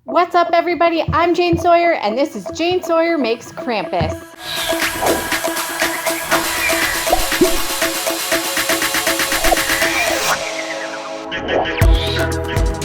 What's up, everybody? I'm Jane Sawyer, and this is Jane Sawyer Makes Krampus.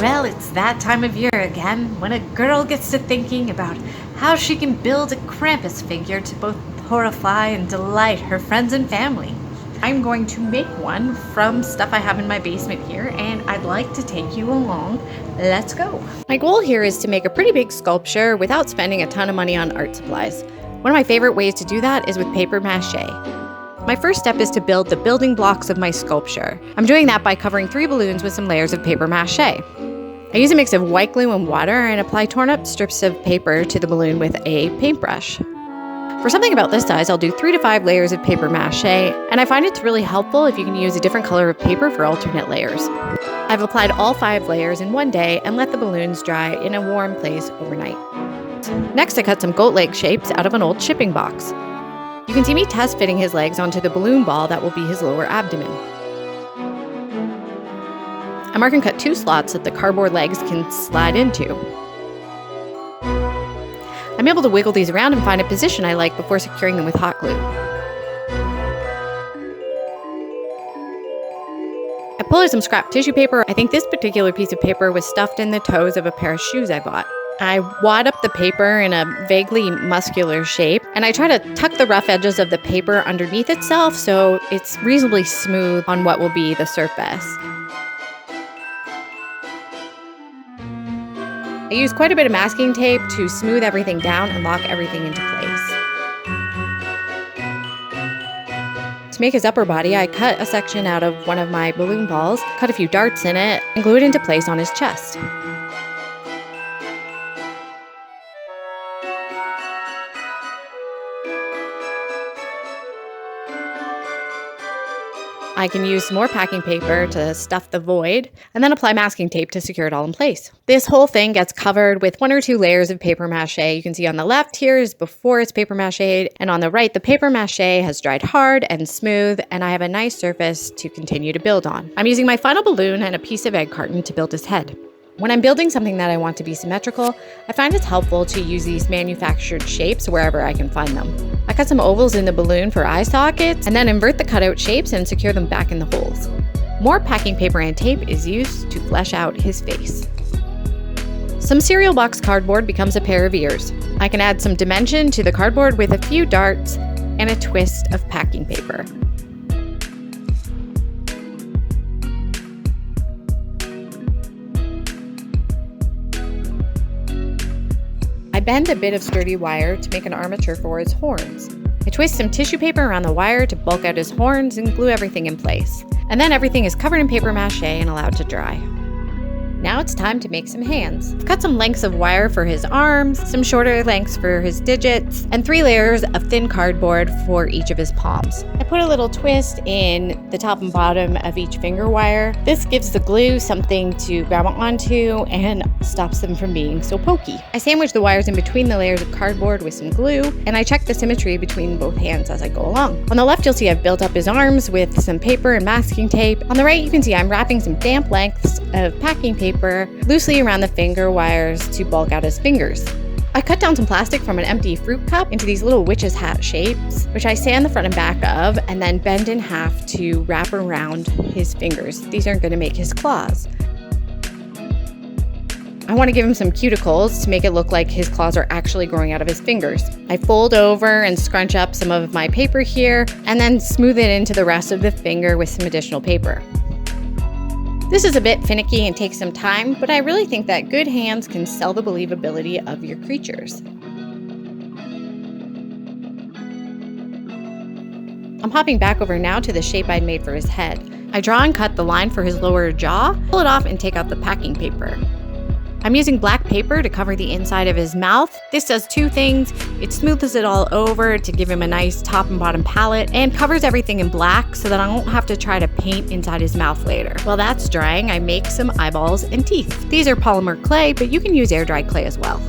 Well, it's that time of year again when a girl gets to thinking about how she can build a Krampus figure to both horrify and delight her friends and family. I'm going to make one from stuff I have in my basement here, and I'd like to take you along. Let's go. My goal here is to make a pretty big sculpture without spending a ton of money on art supplies. One of my favorite ways to do that is with paper mache. My first step is to build the building blocks of my sculpture. I'm doing that by covering 3 balloons with some layers of paper mache. I use a mix of white glue and water and apply torn up strips of paper to the balloon with a paintbrush. For something about this size, I'll do 3 to 5 layers of paper mache, and I find it's really helpful if you can use a different color of paper for alternate layers. I've applied all 5 layers in one day and let the balloons dry in a warm place overnight. Next, I cut some goat leg shapes out of an old shipping box. You can see me test fitting his legs onto the balloon ball that will be his lower abdomen. I mark and cut 2 slots that the cardboard legs can slide into. I'm able to wiggle these around and find a position I like before securing them with hot glue. I pulled out some scrap tissue paper. I think this particular piece of paper was stuffed in the toes of a pair of shoes I bought. I wad up the paper in a vaguely muscular shape, and I try to tuck the rough edges of the paper underneath itself so it's reasonably smooth on what will be the surface. I use quite a bit of masking tape to smooth everything down and lock everything into place. To make his upper body, I cut a section out of one of my balloon balls, cut a few darts in it, and glue it into place on his chest. I can use some more packing paper to stuff the void, and then apply masking tape to secure it all in place. This whole thing gets covered with 1 or 2 layers of paper mache. You can see on the left here is before it's paper mache, and on the right the paper mache has dried hard and smooth, and I have a nice surface to continue to build on. I'm using my final balloon and a piece of egg carton to build his head. When I'm building something that I want to be symmetrical, I find it's helpful to use these manufactured shapes wherever I can find them. I cut some ovals in the balloon for eye sockets, and then invert the cutout shapes and secure them back in the holes. More packing paper and tape is used to flesh out his face. Some cereal box cardboard becomes a pair of ears. I can add some dimension to the cardboard with a few darts and a twist of packing paper. I bend a bit of sturdy wire to make an armature for his horns. I twist some tissue paper around the wire to bulk out his horns and glue everything in place. And then everything is covered in paper mache and allowed to dry. Now it's time to make some hands. I've cut some lengths of wire for his arms, some shorter lengths for his digits, and 3 layers of thin cardboard for each of his palms. I put a little twist in the top and bottom of each finger wire. This gives the glue something to grab onto and stops them from being so pokey. I sandwich the wires in between the layers of cardboard with some glue, and I check the symmetry between both hands as I go along. On the left, you'll see I've built up his arms with some paper and masking tape. On the right, you can see I'm wrapping some damp lengths of packing paper loosely around the finger wires to bulk out his fingers. I cut down some plastic from an empty fruit cup into these little witch's hat shapes, which I sand the front and back of and then bend in half to wrap around his fingers. These aren't going to make his claws. I want to give him some cuticles to make it look like his claws are actually growing out of his fingers. I fold over and scrunch up some of my paper here and then smooth it into the rest of the finger with some additional paper. This is a bit finicky and takes some time, but I really think that good hands can sell the believability of your creatures. I'm hopping back over now to the shape I'd made for his head. I draw and cut the line for his lower jaw, pull it off, and take out the packing paper. I'm using black paper to cover the inside of his mouth. This does 2 things. It smooths it all over to give him a nice top and bottom palette and covers everything in black so that I won't have to try to paint inside his mouth later. While that's drying, I make some eyeballs and teeth. These are polymer clay, but you can use air-dried clay as well.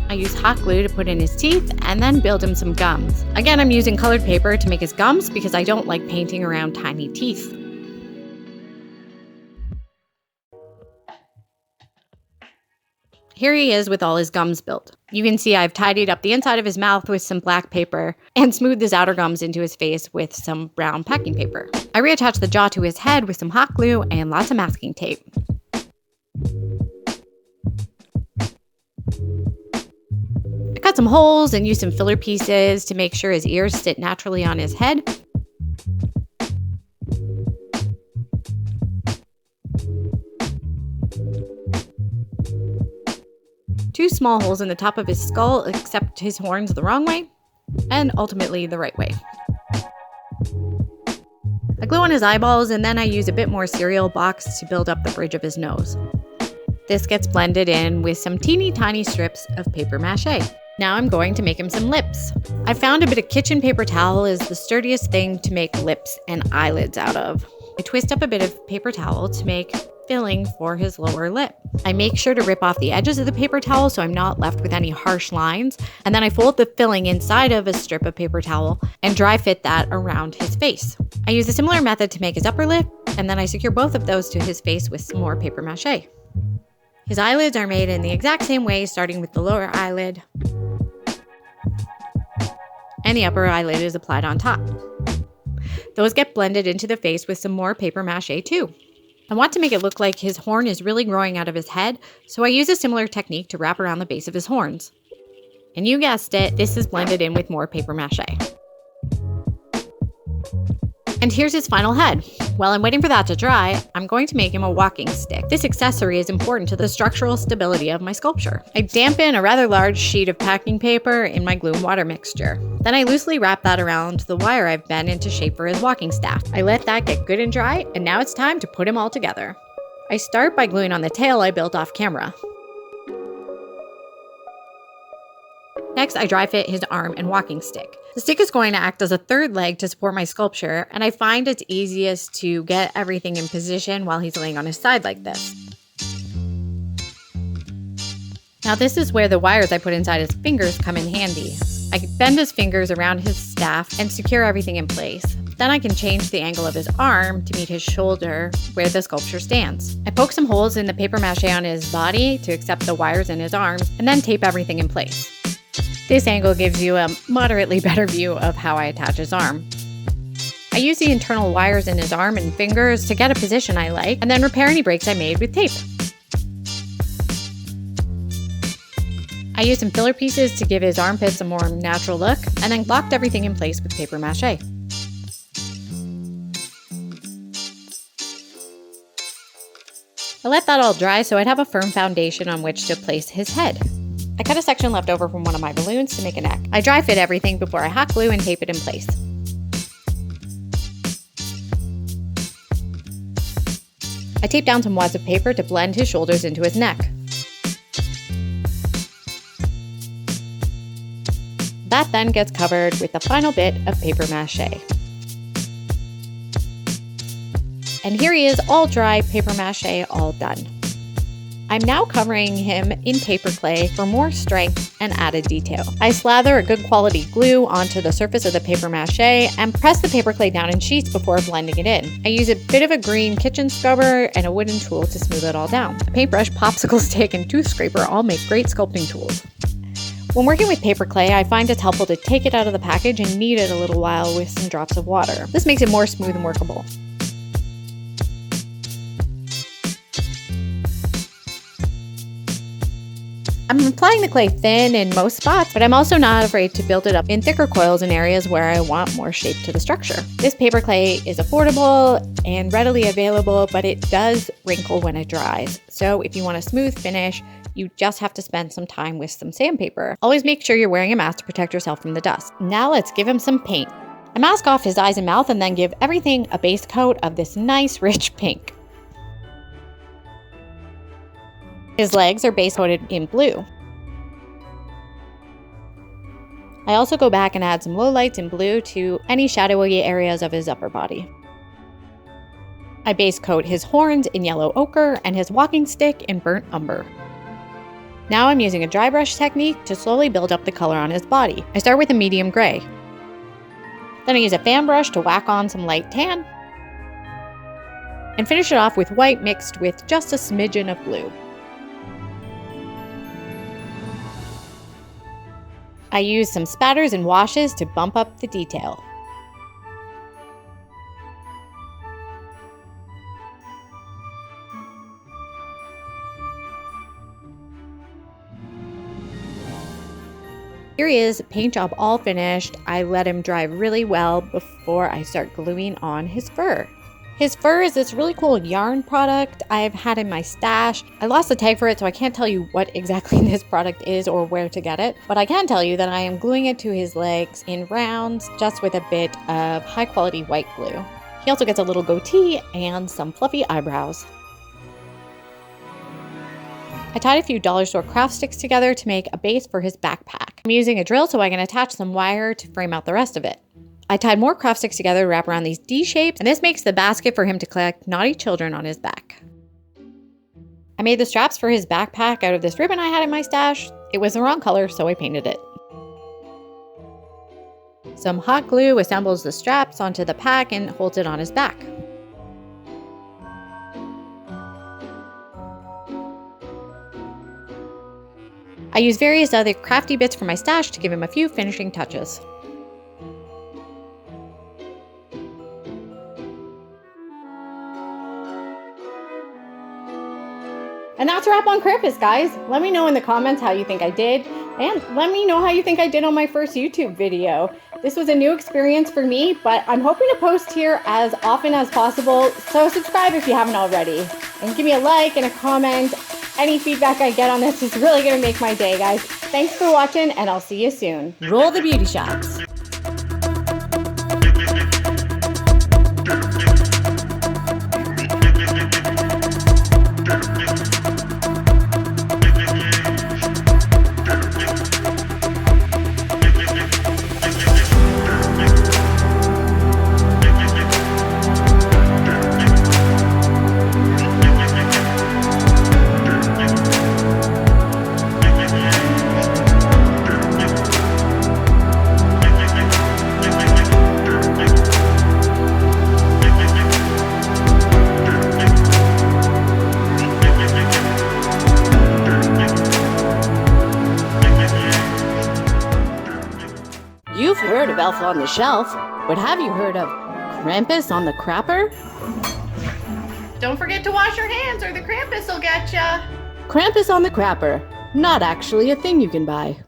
I use hot glue to put in his teeth and then build him some gums. Again, I'm using colored paper to make his gums because I don't like painting around tiny teeth. Here he is with all his gums built. You can see I've tidied up the inside of his mouth with some black paper and smoothed his outer gums into his face with some brown packing paper. I reattached the jaw to his head with some hot glue and lots of masking tape. I cut some holes and used some filler pieces to make sure his ears sit naturally on his head. Two small holes in the top of his skull, except his horns the wrong way, and ultimately the right way. I glue on his eyeballs, and then I use a bit more cereal box to build up the bridge of his nose. This gets blended in with some teeny tiny strips of paper mache. Now I'm going to make him some lips. I found a bit of kitchen paper towel is the sturdiest thing to make lips and eyelids out of. I twist up a bit of paper towel to make filling for his lower lip. I make sure to rip off the edges of the paper towel so I'm not left with any harsh lines, and then I fold the filling inside of a strip of paper towel and dry fit that around his face. I use a similar method to make his upper lip, and then I secure both of those to his face with some more paper mache. His eyelids are made in the exact same way, starting with the lower eyelid, and the upper eyelid is applied on top. Those get blended into the face with some more paper mache too. I want to make it look like his horn is really growing out of his head, so I use a similar technique to wrap around the base of his horns. And you guessed it, this is blended in with more paper mache. And here's his final head. While I'm waiting for that to dry, I'm going to make him a walking stick. This accessory is important to the structural stability of my sculpture. I dampen a rather large sheet of packing paper in my glue and water mixture. Then I loosely wrap that around the wire I've bent into shape for his walking staff. I let that get good and dry, and now it's time to put him all together. I start by gluing on the tail I built off camera. Next, I dry fit his arm and walking stick. The stick is going to act as a third leg to support my sculpture, and I find it's easiest to get everything in position while he's laying on his side like this. Now this is where the wires I put inside his fingers come in handy. I bend his fingers around his staff and secure everything in place. Then I can change the angle of his arm to meet his shoulder where the sculpture stands. I poke some holes in the paper mache on his body to accept the wires in his arms, and then tape everything in place. This angle gives you a moderately better view of how I attach his arm. I use the internal wires in his arm and fingers to get a position I like, and then repair any breaks I made with tape. I used some filler pieces to give his armpits a more natural look, and then locked everything in place with paper mache. I let that all dry so I'd have a firm foundation on which to place his head. I cut a section left over from one of my balloons to make a neck. I dry fit everything before I hot glue and tape it in place. I tape down some wads of paper to blend his shoulders into his neck. That then gets covered with the final bit of paper mache. And here he is, all dry, paper mache all done. I'm now covering him in paper clay for more strength and added detail. I slather a good quality glue onto the surface of the paper mache and press the paper clay down in sheets before blending it in. I use a bit of a green kitchen scrubber and a wooden tool to smooth it all down. A paintbrush, popsicle stick, and tooth scraper all make great sculpting tools. When working with paper clay, I find it's helpful to take it out of the package and knead it a little while with some drops of water. This makes it more smooth and workable. I'm applying the clay thin in most spots, but I'm also not afraid to build it up in thicker coils in areas where I want more shape to the structure. This paper clay is affordable and readily available, but it does wrinkle when it dries. So if you want a smooth finish, you just have to spend some time with some sandpaper. Always make sure you're wearing a mask to protect yourself from the dust. Now let's give him some paint. I mask off his eyes and mouth and then give everything a base coat of this nice rich pink. His legs are base coated in blue. I also go back and add some lowlights in blue to any shadowy areas of his upper body. I base coat his horns in yellow ochre and his walking stick in burnt umber. Now I'm using a dry brush technique to slowly build up the color on his body. I start with a medium gray. Then I use a fan brush to whack on some light tan and finish it off with white mixed with just a smidgen of blue. I used some spatters and washes to bump up the detail. Here he is, paint job all finished. I let him dry really well before I start gluing on his fur. His fur is this really cool yarn product I've had in my stash. I lost the tag for it, so I can't tell you what exactly this product is or where to get it, but I can tell you that I am gluing it to his legs in rounds, just with a bit of high quality white glue. He also gets a little goatee and some fluffy eyebrows. I tied a few dollar store craft sticks together to make a base for his backpack. I'm using a drill so I can attach some wire to frame out the rest of it. I tied more craft sticks together to wrap around these D shapes, and this makes the basket for him to collect naughty children on his back. I made the straps for his backpack out of this ribbon I had in my stash. It was the wrong color, so I painted it. Some hot glue assembles the straps onto the pack and holds it on his back. I use various other crafty bits from my stash to give him a few finishing touches. And that's a wrap on Krampus, guys. Let me know in the comments how you think I did, and let me know how you think I did on my first YouTube video. This was a new experience for me, but I'm hoping to post here as often as possible, so subscribe if you haven't already. And give me a like and a comment. Any feedback I get on this is really going to make my day, guys. Thanks for watching, and I'll see you soon. Roll the beauty shots. You've heard of Elf on the Shelf, but have you heard of Krampus on the Crapper? Don't forget to wash your hands or the Krampus will get ya. Krampus on the Crapper, not actually a thing you can buy.